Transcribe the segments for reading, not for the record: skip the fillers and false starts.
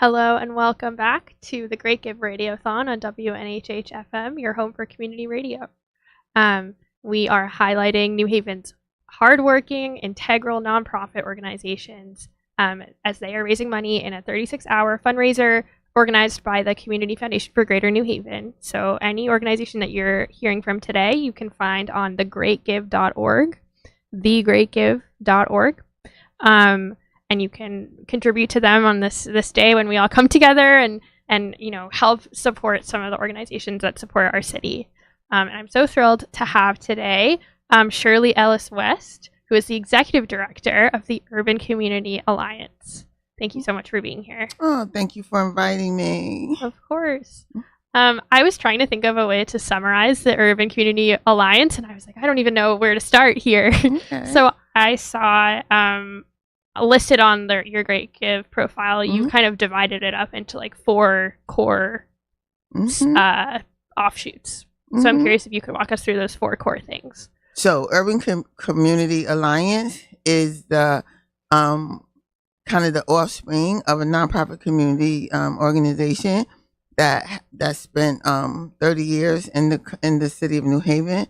Hello and welcome back to the Great Give Radiothon on WNHH FM, your home for community radio. We are highlighting New Haven's hardworking, integral nonprofit organizations as they are raising money in a 36-hour fundraiser organized by the Community Foundation for Greater New Haven. So any organization that you're hearing from today, you can find on thegreatgive.org, thegreatgive.org. And you can contribute to them on this day when we all come together and help support some of the organizations that support our city. And I'm so thrilled to have today Shirley Ellis West, who is the executive director of the Urban Community Alliance. Thank you so much for being here. Oh, thank you for inviting me. Of course. I was trying to think of a way to summarize the Urban Community Alliance, and I was like, I don't even know where to start here. Okay. So I saw listed on your Great Give profile, you kind of divided it up into like 4 core offshoots. So I'm curious if you could walk us through those 4 core things. So Urban Community Alliance is the kind of the offspring of a nonprofit community organization that spent 30 years in the city of New Haven,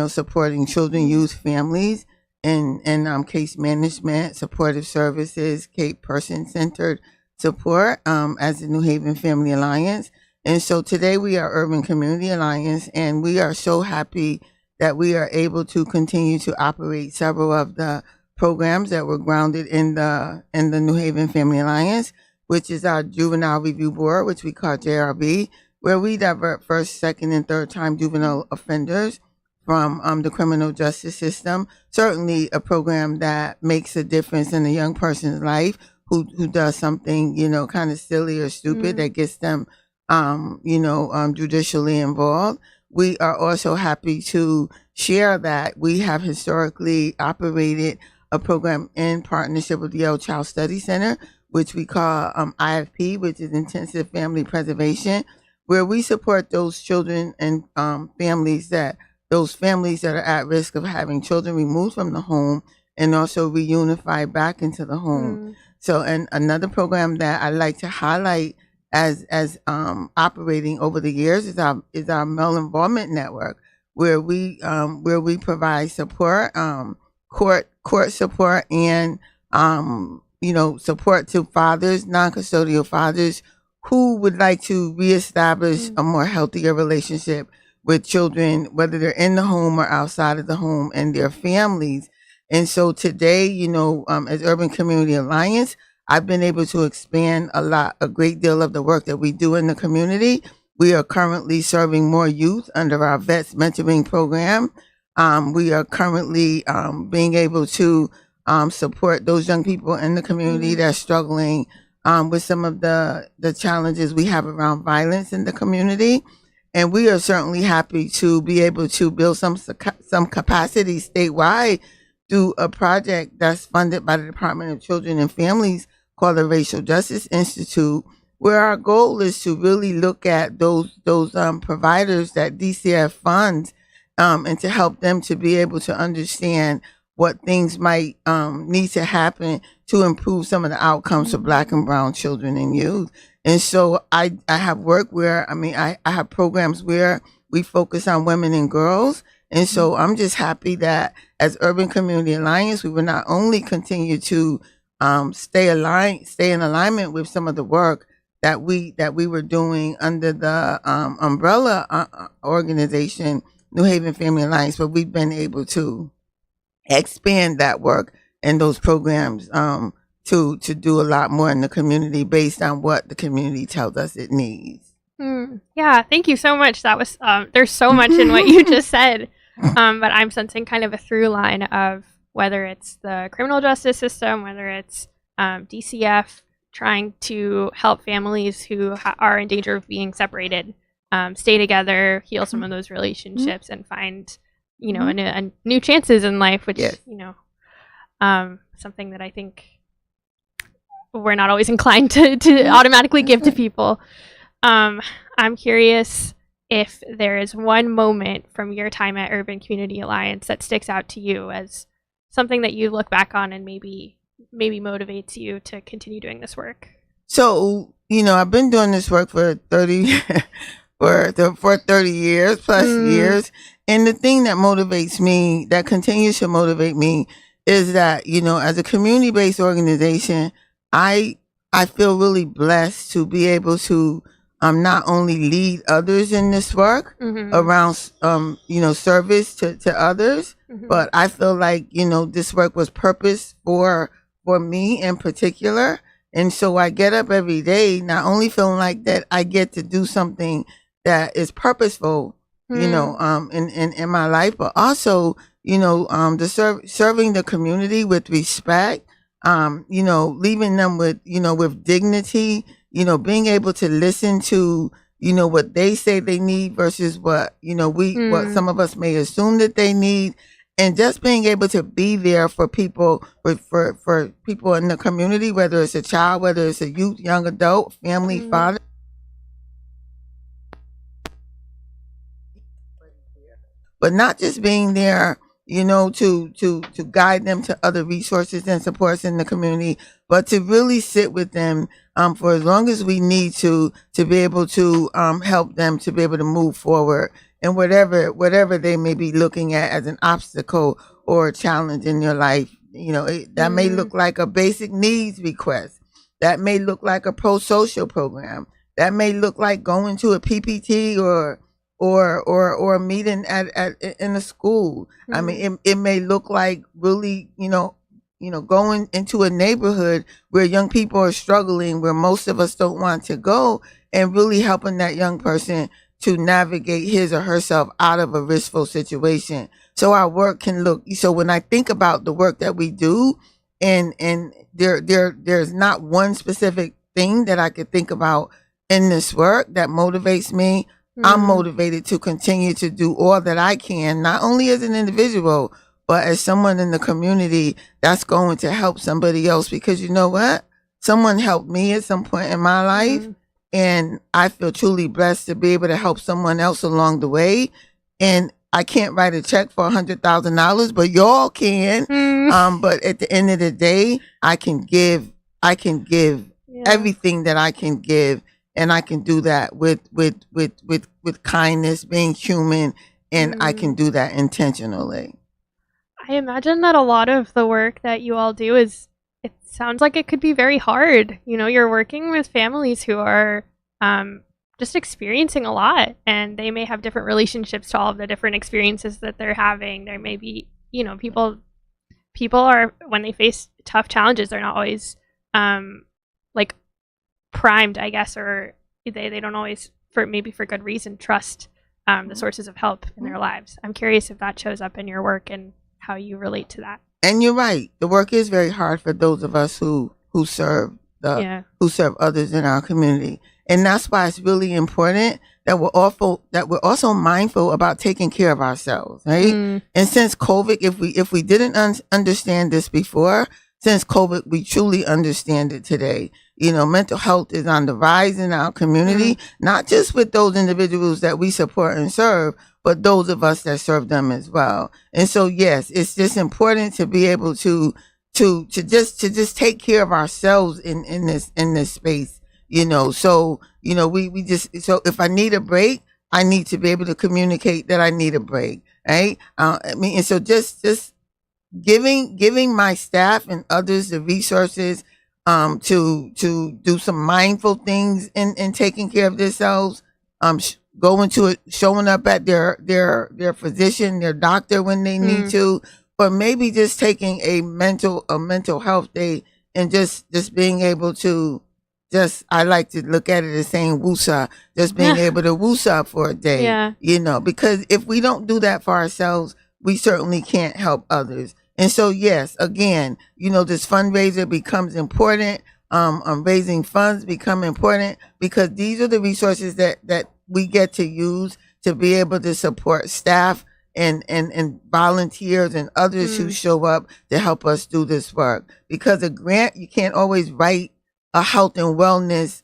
supporting children, youth, families, and case management, supportive services, person-centered support as the New Haven Family Alliance. And so today we are Urban Community Alliance, and we are so happy that we are able to continue to operate several of the programs that were grounded in the New Haven Family Alliance, which is our Juvenile Review Board, which we call JRB, where we divert first, second, and third time juvenile offenders from the criminal justice system. Certainly a program that makes a difference in a young person's life who does something, kind of silly or stupid that gets them, judicially involved. We are also happy to share that we have historically operated a program in partnership with the Yale Child Study Center, which we call IFP, which is Intensive Family Preservation, where we support those children and those families that are at risk of having children removed from the home and also reunified back into the home. So, and another program that I like to highlight as operating over the years is our Male Involvement Network, where we provide support, court support, and support to fathers, non-custodial fathers who would like to reestablish a more healthier relationship with children, whether they're in the home or outside of the home, and their families. And so today, as Urban Community Alliance, I've been able to expand a great deal of the work that we do in the community. We are currently serving more youth under our Vets Mentoring Program. We are currently being able to support those young people in the community that are struggling with some of the challenges we have around violence in the community. And we are certainly happy to be able to build some capacity statewide through a project that's funded by the Department of Children and Families called the Racial Justice Institute, where our goal is to really look at those providers that DCF funds and to help them to be able to understand what things might need to happen to improve some of the outcomes for Black and brown children and youth. And so I have work where, I have programs where we focus on women and girls. And so I'm just happy that as Urban Community Alliance, we will not only continue to stay in alignment with some of the work that we were doing under the umbrella organization, New Haven Family Alliance, but we've been able to expand that work and those programs to do a lot more in the community based on what the community tells us it needs. Yeah, thank you so much. That was there's so much in what you just said, but I'm sensing kind of a through line of whether it's the criminal justice system, whether it's DCF trying to help families who are in danger of being separated stay together, heal some of those relationships, and find new chances in life, which something that I think we're not always inclined to automatically give to people. I'm curious if there is one moment from your time at Urban Community Alliance that sticks out to you as something that you look back on and maybe motivates you to continue doing this work. So, I've been doing this work for 30 for 30 years plus years. And the thing that motivates me, that continues to motivate me, is that, as a community-based organization, I feel really blessed to be able to not only lead others in this work around service to others, but I feel like, this work was purpose for me in particular. And so I get up every day not only feeling like that I get to do something that is purposeful, in my life, but also, serving the community with respect, leaving them with dignity, being able to listen to, what they say they need versus what, what some of us may assume that they need. And just being able to be there for people, for people in the community, whether it's a child, whether it's a youth, young adult, family, father. But not just being there, to guide them to other resources and supports in the community, but to really sit with them for as long as we need to be able to help them to be able to move forward. And whatever they may be looking at as an obstacle or a challenge in your life, that may look like a basic needs request. That may look like a pro-social program. That may look like going to a PPT or a meeting in a school. I mean, it may look like really, going into a neighborhood where young people are struggling, where most of us don't want to go, and really helping that young person to navigate his or herself out of a riskful situation. So our work can look, so when I think about the work that we do, and there's not one specific thing that I could think about in this work that motivates me. I'm motivated to continue to do all that I can, not only as an individual, but as someone in the community that's going to help somebody else. Because you know what? Someone helped me at some point in my life. And I feel truly blessed to be able to help someone else along the way. And I can't write a check for $100,000, but y'all can. But at the end of the day, I can give everything that I can give. And I can do that with kindness, being human, and I can do that intentionally. I imagine that a lot of the work that you all do it sounds like it could be very hard. You're working with families who are just experiencing a lot, and they may have different relationships to all of the different experiences that they're having. There may be, people are, when they face tough challenges, they're not always like primed, I guess, or they don't always, for good reason, trust the sources of help in their lives. I'm curious if that shows up in your work and how you relate to that. And you're right. The work is very hard for those of us who serve others in our community. And that's why it's really important that we're also mindful about taking care of ourselves, right? And since COVID, if we didn't understand this before, since COVID, we truly understand it today. Mental health is on the rise in our community, not just with those individuals that we support and serve, but those of us that serve them as well. And so, yes, it's just important to be able to just take care of ourselves in this space, So, so if I need a break, I need to be able to communicate that I need a break, right? And so just giving my staff and others the resources to do some mindful things in taking care of themselves, showing up at their physician, their doctor when they need to, or maybe just taking a mental health day and just being able to I like to look at it as saying woosah, just being able to woosah for a day, because if we don't do that for ourselves, we certainly can't help others. And so, yes, again, this fundraiser becomes important. Raising funds become important because these are the resources that we get to use to be able to support staff and volunteers and others who show up to help us do this work. Because a grant, you can't always write a health and wellness,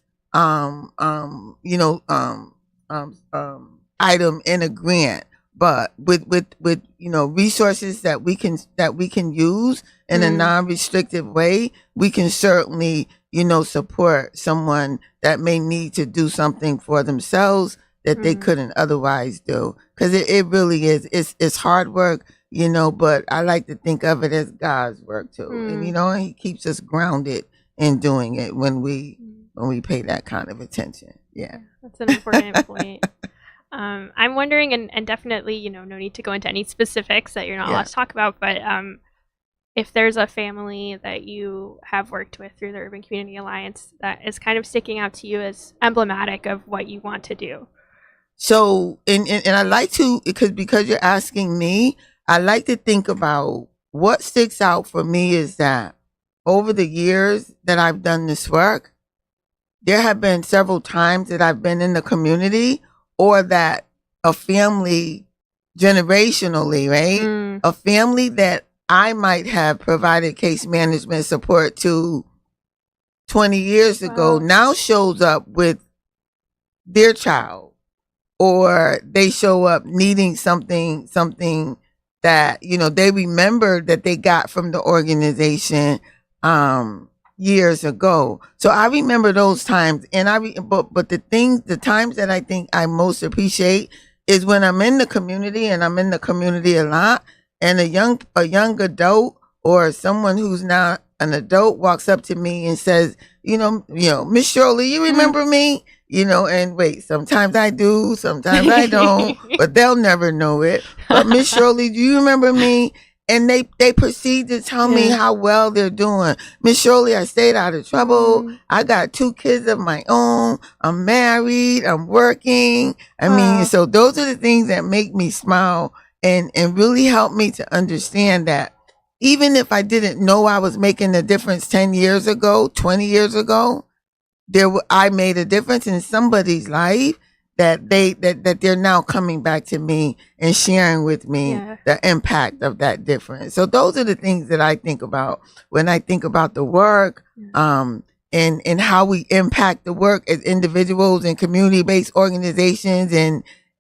item in a grant. But with resources that we can use in a non-restrictive way, we can certainly, support someone that may need to do something for themselves that they couldn't otherwise do. Because it really is. It's hard work, but I like to think of it as God's work too. And and he keeps us grounded in doing it when we pay that kind of attention. Yeah. That's an important point. I'm wondering, and definitely, no need to go into any specifics that you're not allowed to talk about, but if there's a family that you have worked with through the Urban Community Alliance that is kind of sticking out to you as emblematic of what you want to do. So, and I like to, because you're asking me, I like to think about what sticks out for me is that over the years that I've done this work, there have been several times that I've been in the community or that a family generationally, right? A family that I might have provided case management support to 20 years ago now shows up with their child, or they show up needing something that, they remember that they got from the organization years ago. So I remember those times, and but the times that I think I most appreciate is when I'm in the community, and I'm in the community a lot, and a young adult or someone who's now an adult walks up to me and says, Miss Shirley, you remember me? And wait, sometimes I do, sometimes I don't, but they'll never know it. But Miss Shirley, do you remember me? And they proceed to tell me how well they're doing. Miss Shirley, I stayed out of trouble. I got 2 kids of my own. I'm married. I'm working. I mean, so those are the things that make me smile and really help me to understand that even if I didn't know I was making a difference 10 years ago, 20 years ago, I made a difference in somebody's life that they're now coming back to me and sharing with me the impact of that difference. So those are the things that I think about when I think about the work, and how we impact the work as individuals and community-based organizations,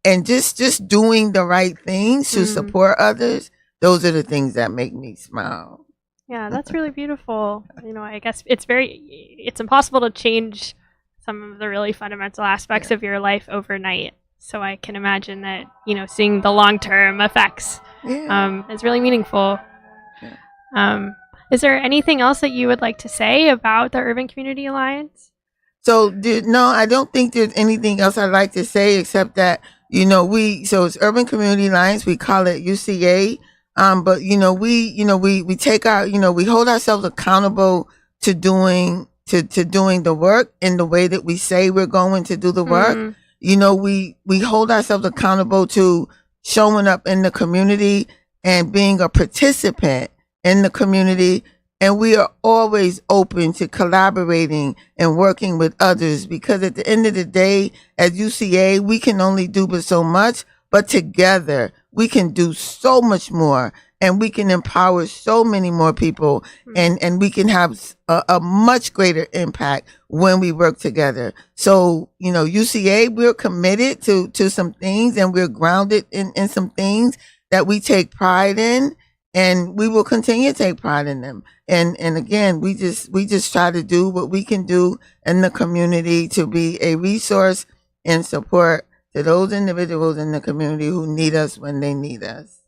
and just doing the right things to support others. Those are the things that make me smile. Yeah, that's really beautiful. I guess it's impossible to change some of the really fundamental aspects of your life overnight. So I can imagine that, seeing the long-term effects is really meaningful. Is there anything else that you would like to say about the Urban Community Alliance? So, no, I don't think there's anything else I'd like to say except that, so it's Urban Community Alliance. We call it UCA. But, we take we hold ourselves accountable to doing the work in the way that we say we're going to do the work. We hold ourselves accountable to showing up in the community and being a participant in the community. And we are always open to collaborating and working with others, because at the end of the day, as UCA, we can only do but so much, but together we can do so much more, and we can empower so many more people, and we can have a much greater impact when we work together. So, UCA, we're committed to some things, and we're grounded in some things that we take pride in, and we will continue to take pride in them. And again, we just try to do what we can do in the community to be a resource and support to those individuals in the community who need us when they need us.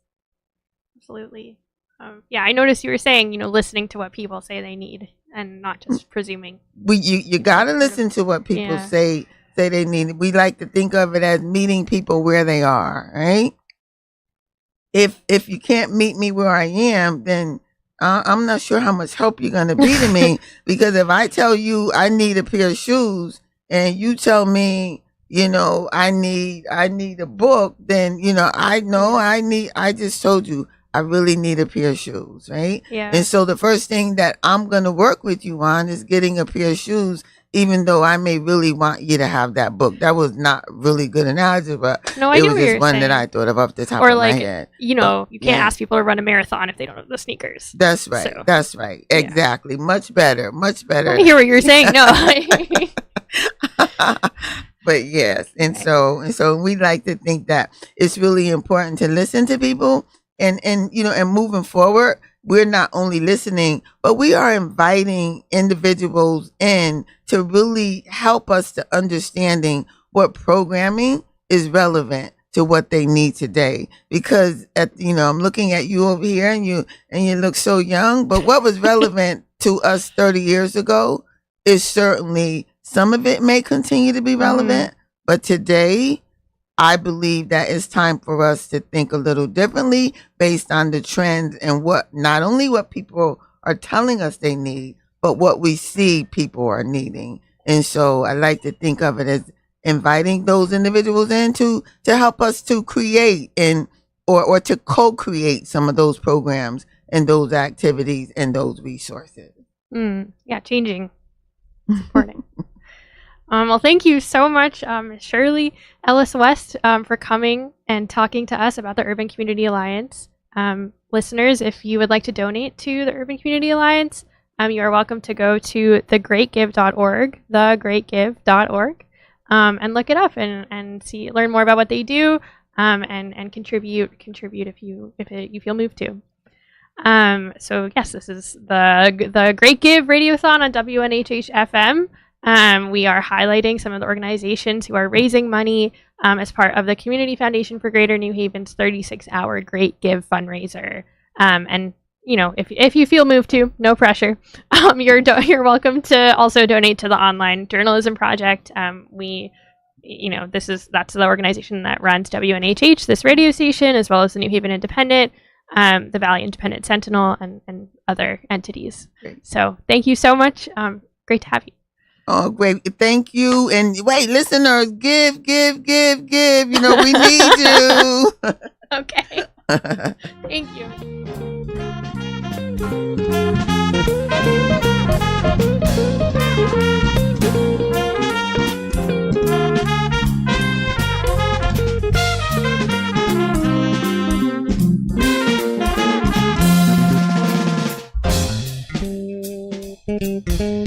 Absolutely. I noticed you were saying, listening to what people say they need and not just presuming. You got to listen to what people say they need. We like to think of it as meeting people where they are, right? If you can't meet me where I am, then I'm not sure how much help you're going to be to me. Because if I tell you I need a pair of shoes and you tell me, I need a book, then, I just told you I really need a pair of shoes, right? Yeah. And so the first thing that I'm going to work with you on is getting a pair of shoes, even though I may really want you to have that book. That was not really good analogy, but no, I it was just one saying. that I thought of off the top of my head. You can't ask people to run a marathon if they don't have the sneakers. That's right. So, that's right. Exactly. Much better. Much better. I hear what you're saying. No. But yes, and so we like to think that it's really important to listen to people, and moving forward, we're not only listening, but we are inviting individuals in to really help us to understanding what programming is relevant to what they need today. Because I'm looking at you over here and you look so young, but what was relevant to us 30 years ago is certainly, some of it may continue to be relevant, but today I believe that it's time for us to think a little differently based on the trends and not only what people are telling us they need, but what we see people are needing. And so I like to think of it as inviting those individuals in to help us to create or to co-create some of those programs and those activities and those resources. Yeah, changing. It's important. Well, thank you so much, Shirley Ellis West, for coming and talking to us about the Urban Community Alliance. Listeners, if you would like to donate to the Urban Community Alliance, you are welcome to go to thegreatgive.org, thegreatgive.org, and look it up and learn more about what they do, and contribute if you feel moved to. So yes, this is the Great Give Radiothon on WNHH FM. We are highlighting some of the organizations who are raising money as part of the Community Foundation for Greater New Haven's 36-hour Great Give fundraiser. And if you feel moved to, no pressure. You're welcome to also donate to the Online Journalism Project. That's the organization that runs WNHH, this radio station, as well as the New Haven Independent, the Valley Independent Sentinel, and other entities. Great. So thank you so much. Great to have you. Oh, great. Thank you. And wait, listeners, give. We need you. Okay. Thank you.